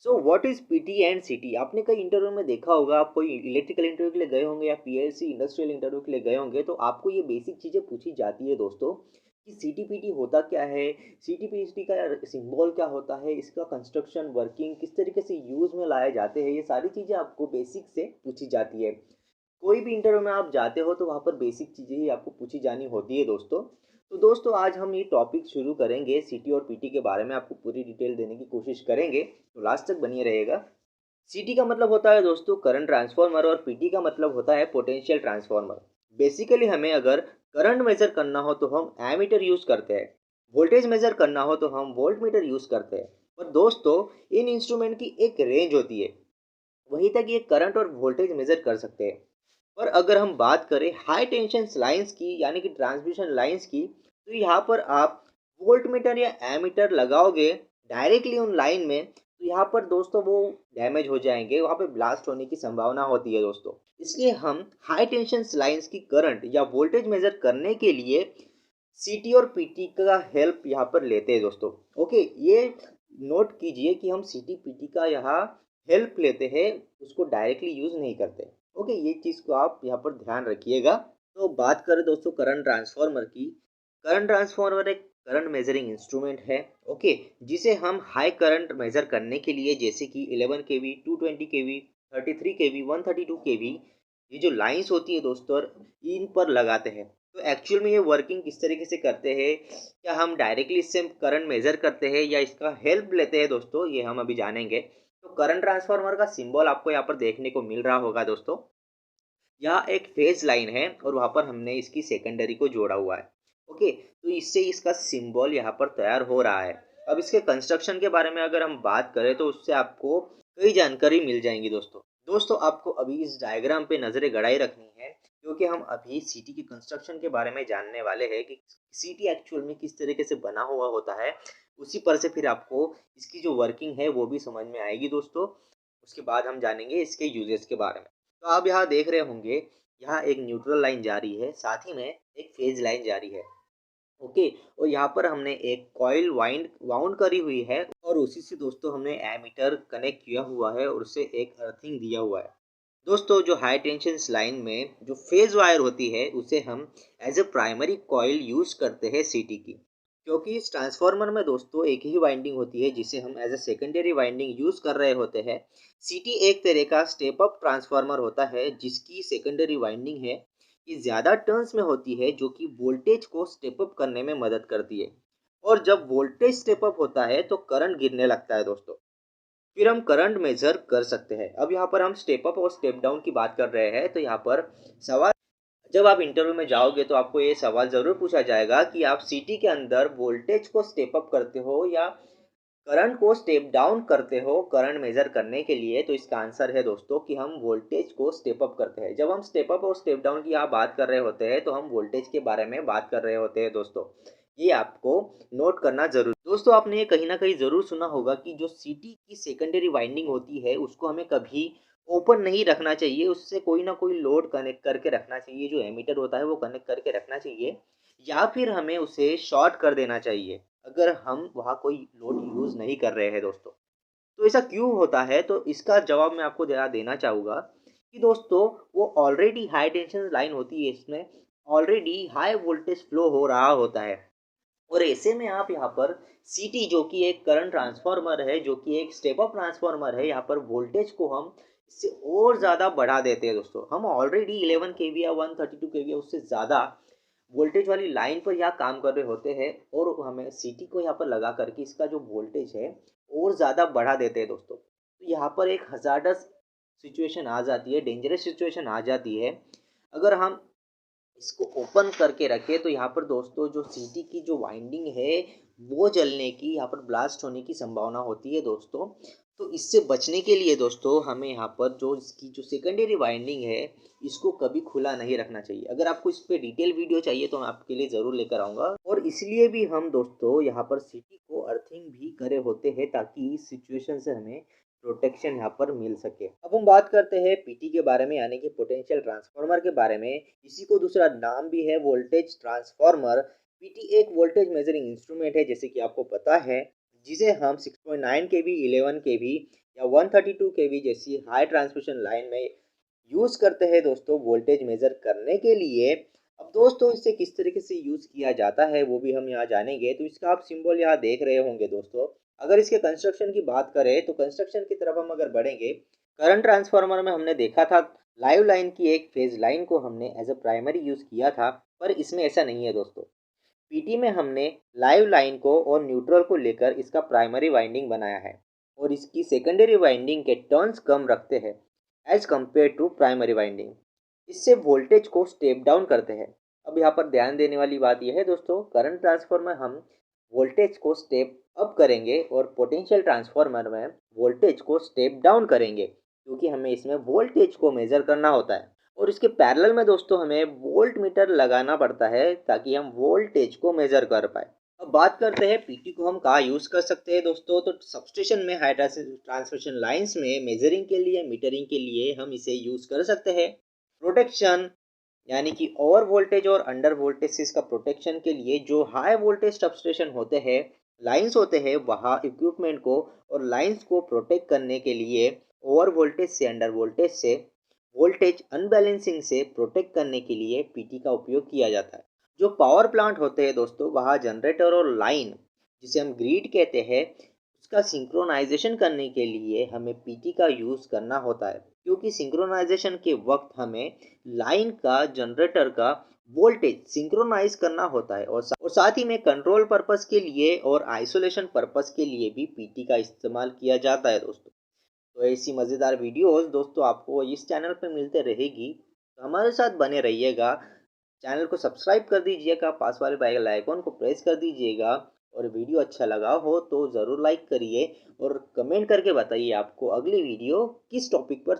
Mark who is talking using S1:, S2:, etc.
S1: So what is PT and सीटी? आपने कई इंटरव्यू में देखा होगा, आप कोई इलेक्ट्रिकल इंटरव्यू के लिए गए होंगे या पीएलसी इंडस्ट्रियल इंटरव्यू के लिए गए होंगे, तो आपको ये बेसिक चीज़ें पूछी जाती है दोस्तों कि सीटी पीटी होता क्या है, सीटी पीटी का सिंबल क्या होता है, इसका कंस्ट्रक्शन वर्किंग किस तरीके से यूज़ में लाए जाते हैं, ये सारी चीज़ें आपको बेसिक से पूछी जाती है। कोई भी इंटरव्यू में आप जाते हो तो वहाँ पर बेसिक चीज़ें ही आपको पूछी जानी होती है दोस्तों। तो दोस्तों आज हम ये टॉपिक शुरू करेंगे सीटी और पीटी के बारे में, आपको पूरी डिटेल देने की कोशिश करेंगे, तो लास्ट तक बनिए रहेगा। सीटी का मतलब होता है दोस्तों करंट ट्रांसफार्मर और पीटी का मतलब होता है पोटेंशियल ट्रांसफार्मर। बेसिकली हमें अगर करंट मेजर करना हो तो हम एमीटर यूज़ करते हैं, वोल्टेज मेजर करना हो तो हम वोल्ट मीटर यूज़ करते हैं। और दोस्तों इन इंस्ट्रूमेंट की एक रेंज होती है, वहीं तक ये करंट और वोल्टेज मेजर कर सकते हैं। और अगर हम बात करें हाई टेंशन लाइंस की यानी कि ट्रांसमिशन लाइंस की, तो यहाँ पर आप वोल्ट मीटर या एमीटर लगाओगे डायरेक्टली उन लाइन में, तो यहाँ पर दोस्तों वो डैमेज हो जाएंगे, वहाँ पे ब्लास्ट होने की संभावना होती है दोस्तों। इसलिए हम हाई टेंशन लाइंस की करंट या वोल्टेज मेजर करने के लिए सीटी और पीटी का हेल्प यहाँ पर लेते हैं दोस्तों। ओके, ये नोट कीजिए कि हम सीटी पीटी का यहाँ हेल्प लेते हैं, उसको डायरेक्टली यूज़ नहीं करते। ओके, ये चीज़ को आप यहाँ पर ध्यान रखिएगा। तो बात करें दोस्तों करंट ट्रांसफार्मर की। करंट ट्रांसफार्मर एक करंट मेजरिंग इंस्ट्रूमेंट है, ओके, जिसे हम हाई करंट मेजर करने के लिए जैसे कि 11 केवी, 220 केवी, 33 केवी, 132 केवी, ये जो लाइंस होती है दोस्तों इन पर लगाते हैं। तो एक्चुअल में ये वर्किंग किस तरीके से करते हैं, क्या हम डायरेक्टली इससे करंट मेजर करते हैं या इसका हेल्प लेते हैं दोस्तों, ये हम अभी जानेंगे। तो करंट ट्रांसफार्मर का सिंबल आपको यहाँ पर देखने को मिल रहा होगा दोस्तों। यहाँ एक फेज लाइन है और वहाँ पर हमने इसकी सेकेंडरी को जोड़ा हुआ है। ओके, तो इससे इसका सिंबल यहाँ पर तैयार हो रहा है। अब इसके कंस्ट्रक्शन के बारे में अगर हम बात करें तो उससे आपको कई जानकारी मिल जाएंगी दोस्तों। दोस्तों आपको अभी इस डायग्राम पे नज़रें गड़ाई रखनी है, क्योंकि हम अभी सिटी की कंस्ट्रक्शन के बारे में जानने वाले हैं कि सिटी एक्चुअल में किस तरीके से बना हुआ होता है। उसी पर से फिर आपको इसकी जो वर्किंग है वो भी समझ में आएगी दोस्तों। उसके बाद हम जानेंगे इसके यूजेस के बारे में। तो आप यहाँ देख रहे होंगे, यहाँ एक न्यूट्रल लाइन जा रही है, साथ ही में एक फेज लाइन जा रही है। ओके, और यहाँ पर हमने एक कॉइल वाइंड वाउंड करी हुई है और उसी से दोस्तों हमने एमीटर कनेक्ट किया हुआ है और उसे एक अर्थिंग दिया हुआ है। दोस्तों जो हाई टेंशन लाइन में जो फेज वायर होती है उसे हम as a primary coil use करते हैं सीटी की, क्योंकि इस ट्रांसफार्मर में दोस्तों एक ही वाइंडिंग होती है जिसे हम as a secondary winding use कर रहे होते हैं। सीटी एक तरह का स्टेप अप ट्रांसफार्मर होता है जिसकी सेकेंडरी वाइंडिंग है ये ज़्यादा टर्न्स में होती है, जो कि वोल्टेज को स्टेप अप करने में मदद करती है। और जब वोल्टेज स्टेप अप होता है तो करंट गिरने लगता है दोस्तों, फिर हम करंट मेजर कर सकते हैं। अब यहाँ पर हम स्टेप अप और स्टेप डाउन की बात कर रहे हैं, तो यहाँ पर सवाल, जब आप इंटरव्यू में जाओगे तो आपको ये सवाल ज़रूर पूछा जाएगा कि आप सिटी के अंदर वोल्टेज को स्टेप अप करते हो या करंट को स्टेप डाउन करते हो करंट मेजर करने के लिए। तो इसका आंसर है दोस्तों कि हम वोल्टेज को स्टेप अप करते हैं। जब हम स्टेप अप और स्टेप डाउन की यहाँ बात कर रहे होते हैं तो हम वोल्टेज के बारे में बात कर रहे होते हैं दोस्तों। ये आपको नोट करना जरूर। दोस्तों आपने ये कहीं ना कहीं ज़रूर सुना होगा कि जो सीटी की सेकेंडरी वाइंडिंग होती है उसको हमें कभी ओपन नहीं रखना चाहिए, उससे कोई ना कोई लोड कनेक्ट करके रखना चाहिए, जो एमीटर होता है वो कनेक्ट करके रखना चाहिए, या फिर हमें उसे शॉर्ट कर देना चाहिए अगर हम वहाँ कोई लोड यूज़ नहीं कर रहे हैं दोस्तों। तो ऐसा क्यों होता है, तो इसका जवाब मैं आपको देना चाहूँगा कि दोस्तों वो ऑलरेडी हाई टेंशन लाइन होती है, इसमें ऑलरेडी हाई वोल्टेज फ्लो हो रहा होता है। और ऐसे में आप यहाँ पर सीटी जो कि एक करंट ट्रांसफार्मर है, जो कि एक स्टेप अप ट्रांसफार्मर है, यहाँ पर वोल्टेज को हम इससे और ज़्यादा बढ़ा देते हैं दोस्तों। हम ऑलरेडी 11 केवी या 132 केवी या उससे ज़्यादा वोल्टेज वाली लाइन पर यहाँ काम कर रहे होते हैं, और हमें सीटी को यहाँ पर लगा करके इसका जो वोल्टेज है और ज़्यादा बढ़ा देते हैं दोस्तों। तो यहाँ पर एक हजार्डस सिचुएशन आ जाती है, डेंजरस सिचुएशन आ जाती है। अगर हम इसको ओपन करके रखें तो यहाँ पर दोस्तों जो सीटी की जो वाइंडिंग है वो जलने की, यहाँ पर ब्लास्ट होने की संभावना होती है दोस्तों। तो इससे बचने के लिए दोस्तों हमें यहाँ पर जो इसकी जो सेकेंडरी वाइंडिंग है इसको कभी खुला नहीं रखना चाहिए। अगर आपको इस पर डिटेल वीडियो चाहिए तो मैं आपके लिए ज़रूर लेकर आऊँगा, और इसलिए भी हम दोस्तों यहाँ पर सीटी को अर्थिंग भी करे होते हैं ताकि इस सिचुएशन से हमें प्रोटेक्शन यहाँ पर मिल सके। अब हम बात करते हैं पीटी के बारे में यानी कि पोटेंशियल ट्रांसफार्मर के बारे में। इसी को दूसरा नाम भी है वोल्टेज ट्रांसफार्मर। पीटी एक वोल्टेज मेजरिंग इंस्ट्रूमेंट है जैसे कि आपको पता है, जिसे हम 6.9 केवी, 11 केवी या 132 केवी जैसी हाई ट्रांसमिशन लाइन में यूज़ करते हैं दोस्तों वोल्टेज मेज़र करने के लिए। अब दोस्तों इसे किस तरीके से यूज़ किया जाता है वो भी हम यहाँ जानेंगे। तो इसका आप सिंबल यहाँ देख रहे होंगे दोस्तों। अगर इसके कंस्ट्रक्शन की बात करें तो कंस्ट्रक्शन की तरफ हम अगर बढ़ेंगे, करंट ट्रांसफार्मर में हमने देखा था लाइव लाइन की एक फेज लाइन को हमने एज अ प्राइमरी यूज़ किया था, पर इसमें ऐसा नहीं है दोस्तों। पीटी में हमने लाइव लाइन को और न्यूट्रल को लेकर इसका प्राइमरी वाइंडिंग बनाया है और इसकी सेकेंडरी वाइंडिंग के टर्न्स कम रखते हैं as compare to primary winding. इससे वोल्टेज को स्टेप डाउन करते हैं। अब यहाँ पर ध्यान देने वाली बात यह है दोस्तों, करंट ट्रांसफार्मर हम वोल्टेज को स्टेप अप करेंगे और पोटेंशियल ट्रांसफार्मर में वोल्टेज को स्टेप डाउन करेंगे, क्योंकि हमें इसमें वोल्टेज को मेज़र करना होता है और इसके पैरेलल में दोस्तों हमें वोल्ट मीटर लगाना पड़ता है ताकि हम वोल्टेज को मेज़र कर पाए। अब बात करते हैं पीटी को हम कहाँ यूज़ कर सकते हैं दोस्तों। तो सबस्टेशन में हाई ट्रांसमिशन लाइंस में मेजरिंग के लिए, मीटरिंग के लिए हम इसे यूज़ कर सकते हैं। प्रोटेक्शन यानी कि ओवर वोल्टेज और अंडर वोल्टेज का प्रोटेक्शन के लिए जो हाई वोल्टेज सबस्टेशन होते हैं, लाइंस होते हैं, वहाँ इक्विपमेंट को और लाइंस को प्रोटेक्ट करने के लिए ओवर वोल्टेज से, अंडर वोल्टेज से, वोल्टेज अनबैलेंसिंग से प्रोटेक्ट करने के लिए पीटी का उपयोग किया जाता है। जो पावर प्लांट होते हैं दोस्तों, वहाँ जनरेटर और लाइन जिसे हम ग्रिड कहते हैं, उसका सिंक्रोनाइजेशन करने के लिए हमें पीटी का यूज़ करना होता है, क्योंकि सिंक्रोनाइजेशन के वक्त हमें लाइन का, जनरेटर का वोल्टेज सिंक्रोनाइज करना होता है और साथ ही में कंट्रोल पर्पस के लिए और आइसोलेशन पर्पस के लिए भी पीटी का इस्तेमाल किया जाता है दोस्तों। तो ऐसी मज़ेदार वीडियोस दोस्तों आपको इस चैनल पर मिलते रहेगी, तो हमारे साथ बने रहिएगा। चैनल को सब्सक्राइब कर दीजिएगा, पास वाले बेल आइकॉन को प्रेस कर दीजिएगा और वीडियो अच्छा लगा हो तो ज़रूर लाइक करिए और कमेंट करके बताइए आपको अगली वीडियो किस टॉपिक पर